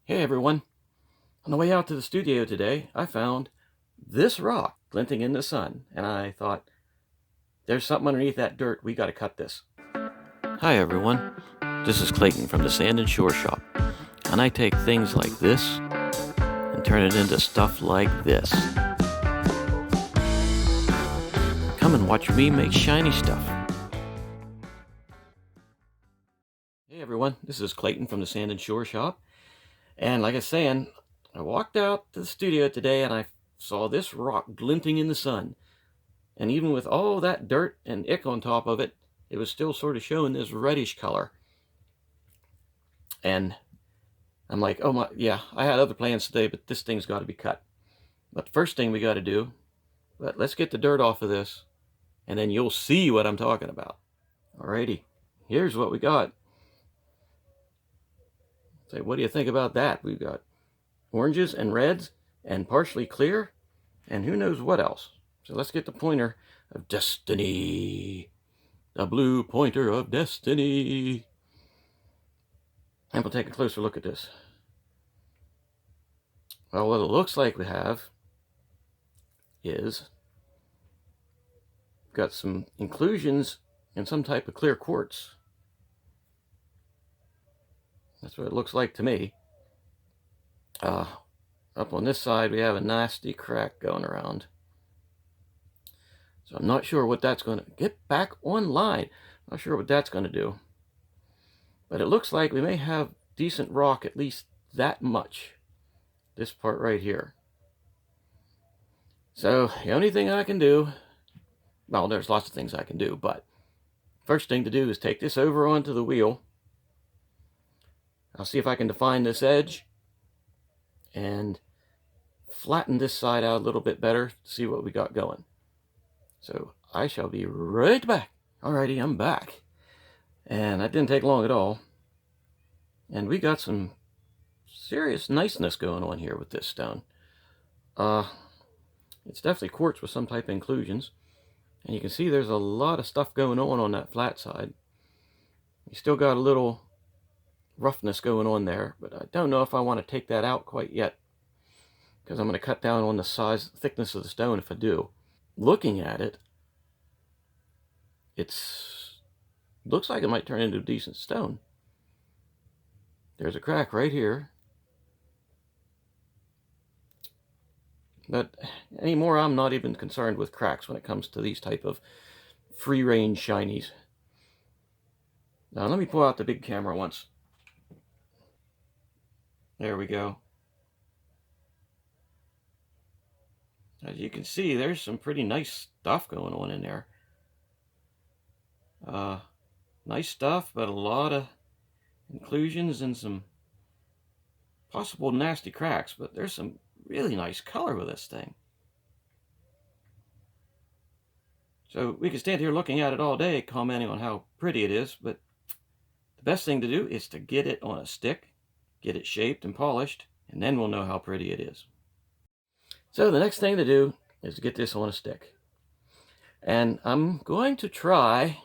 Hey everyone, on the way out to the studio today, I found this rock glinting in the sun, and I thought, there's something underneath that dirt, we gotta cut this. Hi everyone, this is Clayton from the Sand and Shore Shop, and I take things like this and turn it into stuff like this. Come and watch me make shiny stuff. Hey everyone, this is Clayton from the Sand and Shore Shop, and like I was saying, I walked out to the studio today and I saw this rock glinting in the sun. And even with all that dirt and ick on top of it, it was still sort of showing this reddish color. And I'm like, oh my, yeah, I had other plans today, but this thing's got to be cut. But the first thing we got to do, let's get the dirt off of this, and then you'll see what I'm talking about. Alrighty, here's what we got. Say, what do you think about that? We've got oranges and reds and partially clear, and who knows what else. So let's get the pointer of destiny. The blue pointer of destiny. And we'll take a closer look at this. Well, what it looks like we have is got some inclusions in some type of clear quartz. That's what it looks like to me. Up on this side, we have a nasty crack going around. So I'm not sure what that's going to get back online. Not sure what that's going to do. But it looks like we may have decent rock, at least that much. This part right here. So the only thing I can do, well, there's lots of things I can do, but first thing to do is take this over onto the wheel. I'll see if I can define this edge and flatten this side out a little bit better to see what we got going. So I shall be right back. Alrighty, I'm back. And that didn't take long at all. And we got some serious niceness going on here with this stone. It's definitely quartz with some type of inclusions. And you can see there's a lot of stuff going on that flat side. You still got a little roughness going on there, but I don't know if I want to take that out quite yet, because I'm going to cut down on the size, thickness of the stone if I do. Looking at it, looks like it might turn into a decent stone. There's a crack right here. But anymore, I'm not even concerned with cracks when it comes to these type of free-range shinies. Now let me pull out the big camera once. There we go. As you can see, there's some pretty nice stuff going on in there. Nice stuff, but a lot of inclusions and some possible nasty cracks, but there's some really nice color with this thing. So we could stand here looking at it all day, commenting on how pretty it is, but the best thing to do is to get it on a stick, get it shaped and polished, and then we'll know how pretty it is. So the next thing to do is to get this on a stick. And I'm going to try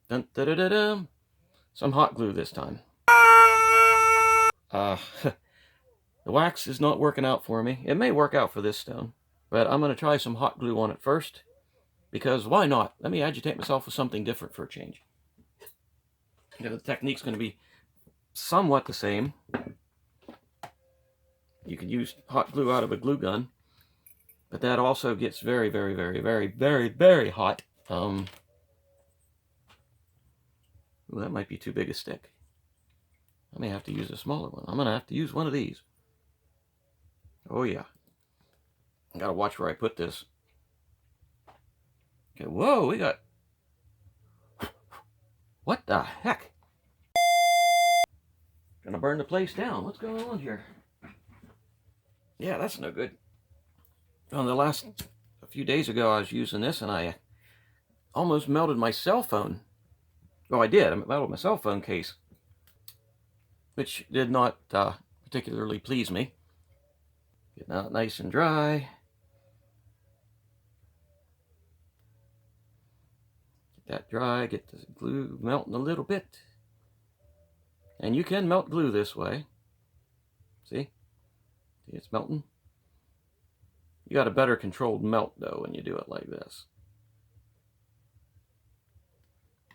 some hot glue this time. The wax is not working out for me. It may work out for this stone, but I'm going to try some hot glue on it first, because why not? Let me agitate myself with something different for a change. The technique's going to be somewhat the same. You can use hot glue out of a glue gun, but that also gets very, very, very, very, very, very hot. Ooh, that might be too big a stick. I may have to use a smaller one. I'm going to have to use one of these. Oh yeah. I got to watch where I put this. Okay, whoa, we got... What the heck? Gonna burn the place down. What's going on here? Yeah, that's no good. On a few days ago, I was using this and I almost melted my cell phone. Well, I did. I melted my cell phone case, which did not particularly please me. Getting out nice and dry. Get that dry, get the glue melting a little bit. And you can melt glue this way. See? See, it's melting. You got a better controlled melt, though, when you do it like this.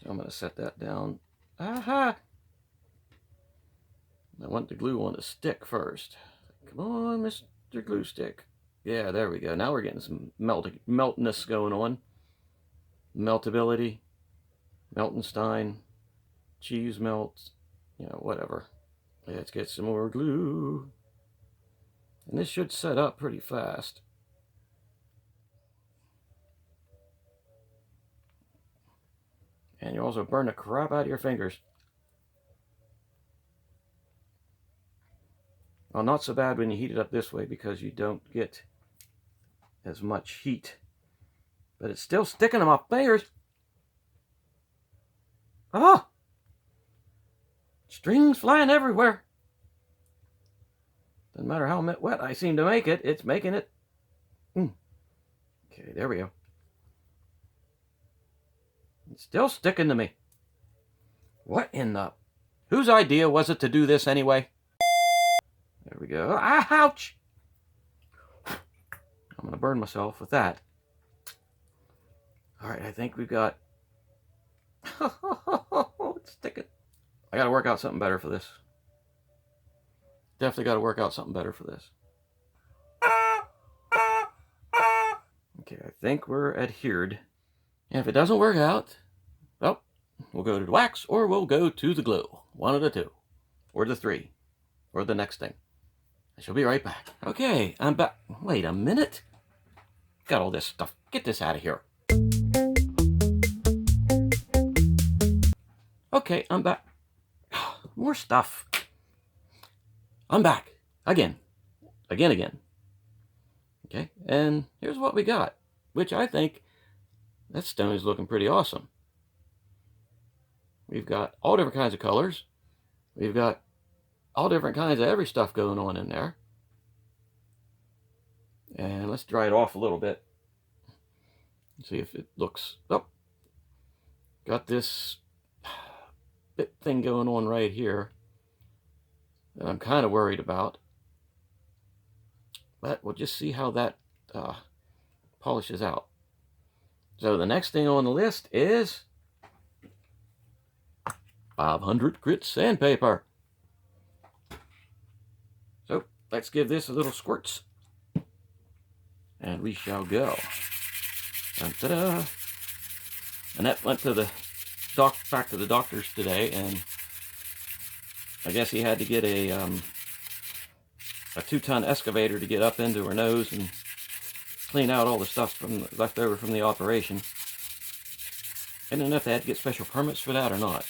So I'm going to set that down. Aha! I want the glue on to stick first. Come on, Mr. Glue Stick. Yeah, there we go. Now we're getting some meltness going on. Meltability. Meltenstein. Cheese melts. You know, whatever. Let's get some more glue. And this should set up pretty fast. And you also burn the crap out of your fingers. Well, not so bad when you heat it up this way because you don't get as much heat. But it's still sticking to my fingers. Ah! Strings flying everywhere. Doesn't matter how wet I seem to make it, it's making it. Okay, there we go. It's still sticking to me. What in the... Whose idea was it to do this anyway? There we go. Ah, ouch! I'm going to burn myself with that. Alright, I think we've got... It's sticking. I got to work out something better for this. Definitely got to work out something better for this. Okay, I think we're adhered. And if it doesn't work out, well, we'll go to the wax or we'll go to the glue. One of the two. Or the three. Or the next thing. I shall be right back. Okay, I'm back. Wait a minute. Got all this stuff. Get this out of here. Okay, I'm back. More stuff. I'm back. Again. Again. Okay, and here's what we got. Which I think, that stone is looking pretty awesome. We've got all different kinds of colors. We've got all different kinds of every stuff going on in there. And let's dry it off a little bit. See if it looks... Oh, got this bit thing going on right here that I'm kind of worried about. But we'll just see how that polishes out. So the next thing on the list is 500 grit sandpaper. So let's give this a little squirts. And we shall go. Ta-da! Annette went to the back to the doctor's today, and I guess he had to get a 2-ton excavator to get up into her nose and clean out all the stuff left over from the operation. I don't know if they had to get special permits for that or not.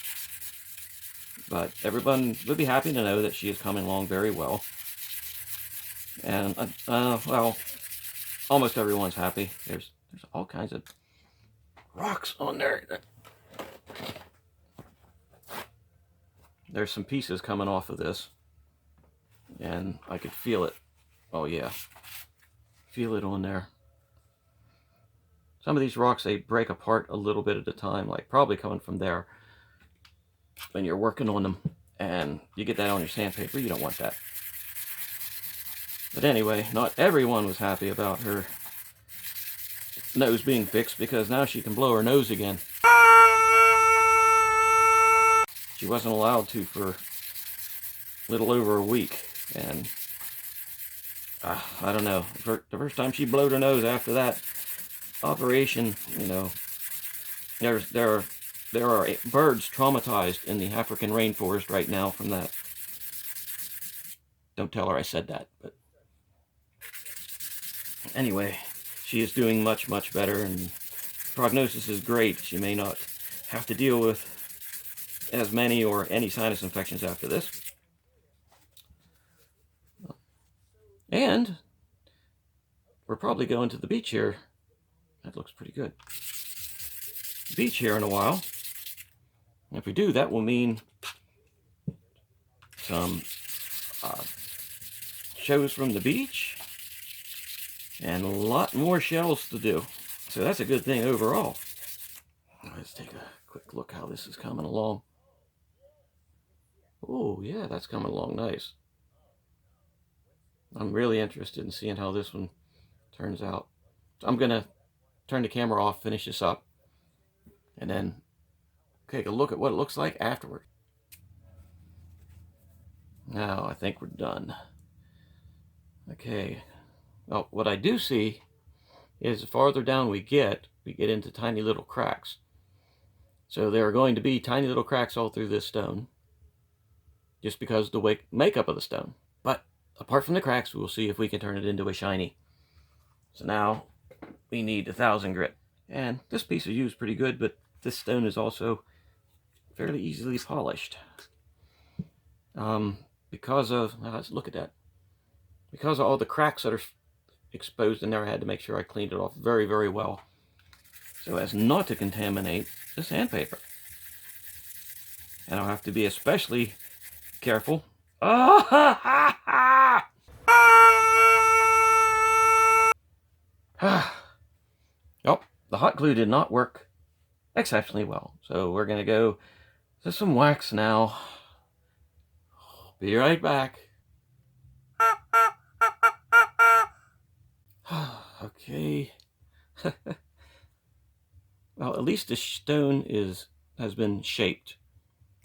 But everyone would be happy to know that she is coming along very well. And, well, almost everyone's happy. There's all kinds of rocks on there. There's some pieces coming off of this. And I could feel it. Oh, yeah. Feel it on there. Some of these rocks, they break apart a little bit at a time, like probably coming from there when you're working on them. And you get that on your sandpaper, you don't want that. But anyway, not everyone was happy about her nose being fixed because now she can blow her nose again. She wasn't allowed to for a little over a week. And I don't know, the first time she blowed her nose after that operation, you know, there are birds traumatized in the African rainforest right now from that. Don't tell her I said that, but anyway, she is doing much, much better, and prognosis is great. She may not have to deal with as many or any sinus infections after this. And we're probably going to the beach here. That looks pretty good. Beach here in a while. And if we do, that will mean some shows from the beach and a lot more shells to do. So that's a good thing overall. Let's take a quick look how this is coming along. Oh, yeah, that's coming along nice. I'm really interested in seeing how this one turns out. So I'm going to turn the camera off, finish this up, and then take a look at what it looks like afterward. Now I think we're done. Okay. Well, what I do see is the farther down we get into tiny little cracks. So there are going to be tiny little cracks all through this stone, just because of the makeup of the stone. But apart from the cracks, we'll see if we can turn it into a shiny. So now we need 1,000 grit. And this piece is used pretty good, but this stone is also fairly easily polished. Because of, let's look at that. Because of all the cracks that are exposed in there, I had to make sure I cleaned it off very, very well, so as not to contaminate the sandpaper. And I'll have to be especially careful. Oh, the hot glue did not work exceptionally well, so we're going to go to some wax now. Be right back. Okay. Well, at least the stone has been shaped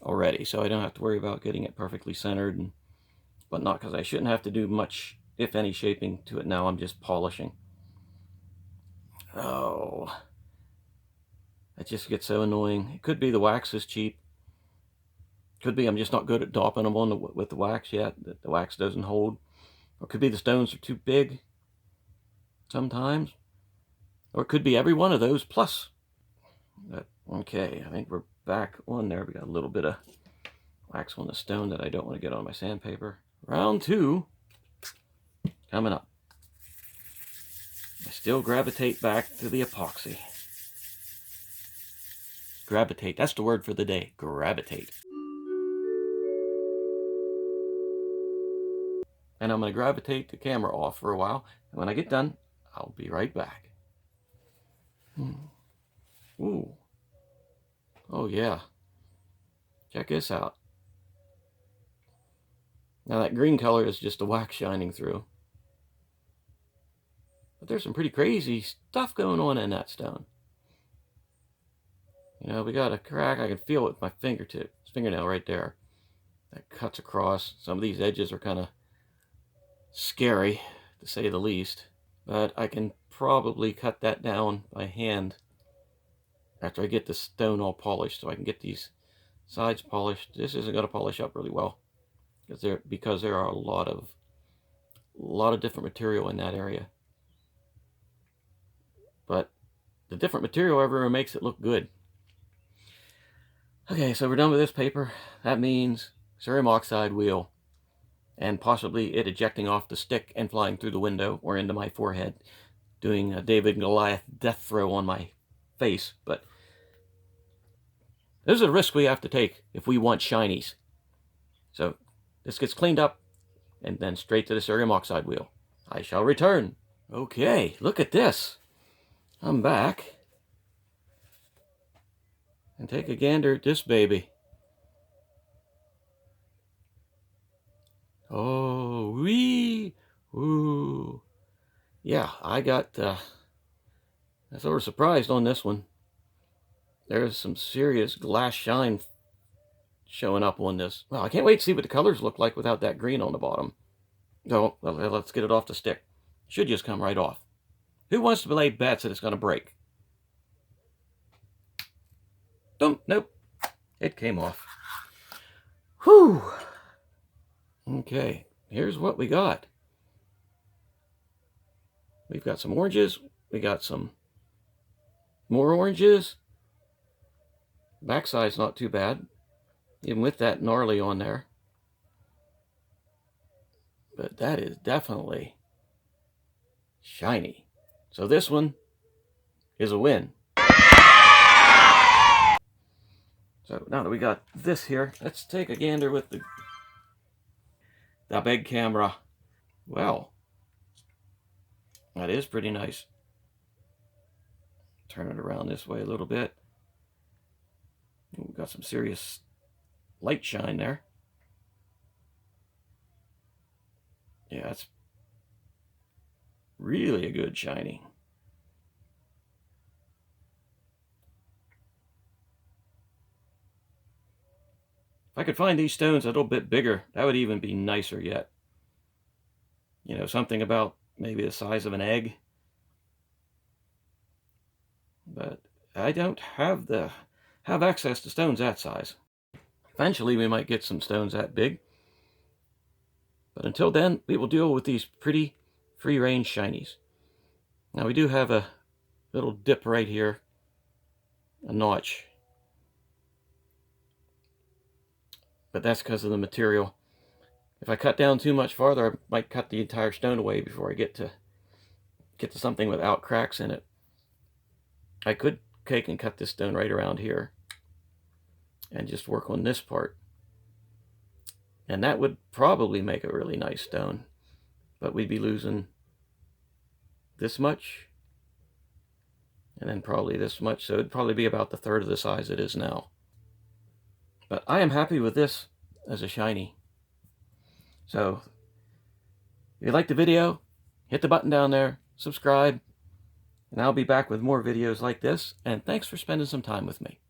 already, so I don't have to worry about getting it perfectly centered and whatnot, because I shouldn't have to do much, if any, shaping to it now. I'm just polishing. Oh, that just gets so annoying. It could be the wax is cheap. Could be I'm just not good at daubing them with the wax yet. The wax doesn't hold. Or it could be the stones are too big sometimes. Or it could be every one of those plus. But, okay, I think we're back on there. We got a little bit of wax on the stone that I don't want to get on my sandpaper. Round 2 coming up. I still gravitate back to the epoxy. Gravitate, that's the word for the day. Gravitate. And I'm going to gravitate the camera off for a while. And when I get done, I'll be right back. Ooh. Oh, yeah. Check this out. Now that green color is just the wax shining through. But there's some pretty crazy stuff going on in that stone. You know, we got a crack. I can feel it with my fingernail right there. That cuts across. Some of these edges are kind of scary, to say the least. But I can probably cut that down by hand after I get the stone all polished, so I can get these sides polished. This isn't going to polish up really well because there are a lot of different material in that area. But the different material everywhere makes it look good. Okay, so we're done with this paper. That means cerium oxide wheel, and possibly it ejecting off the stick and flying through the window or into my forehead, doing a David and Goliath death throw on my face. But this is a risk we have to take if we want shinies. So this gets cleaned up and then straight to the cerium oxide wheel. I shall return. Okay, look at this. I'm back. And take a gander at this baby. Oh, wee, ooh. Yeah, I got I was sort of surprised on this one. There's some serious glass shine showing up on this. Well, I can't wait to see what the colors look like without that green on the bottom. So, well, let's get it off the stick. Should just come right off. Who wants to lay bets that it's going to break? Nope. It came off. Whew. Okay, here's what we got. We've got some oranges. We got some more oranges. Backside's not too bad, even with that gnarly on there. But that is definitely shiny. So this one is a win. So now that we got this here, let's take a gander with the big camera. Well, that is pretty nice. Turn it around this way a little bit. We've got some serious light shine there. Yeah, it's really a good shiny. If I could find these stones a little bit bigger, that would even be nicer yet. You know, something about maybe the size of an egg. But I don't have access to stones that size. Eventually we might get some stones that big. But until then, we will deal with these pretty free-range shinies. Now we do have a little dip right here, a notch. But that's because of the material. If I cut down too much farther, I might cut the entire stone away before I get to something without cracks in it. I could take and cut this stone right around here and just work on this part. And that would probably make a really nice stone. But we'd be losing this much. And then probably this much. So it'd probably be about the third of the size it is now. But I am happy with this as a shiny. So, if you liked the video, hit the button down there, subscribe, and I'll be back with more videos like this. And thanks for spending some time with me.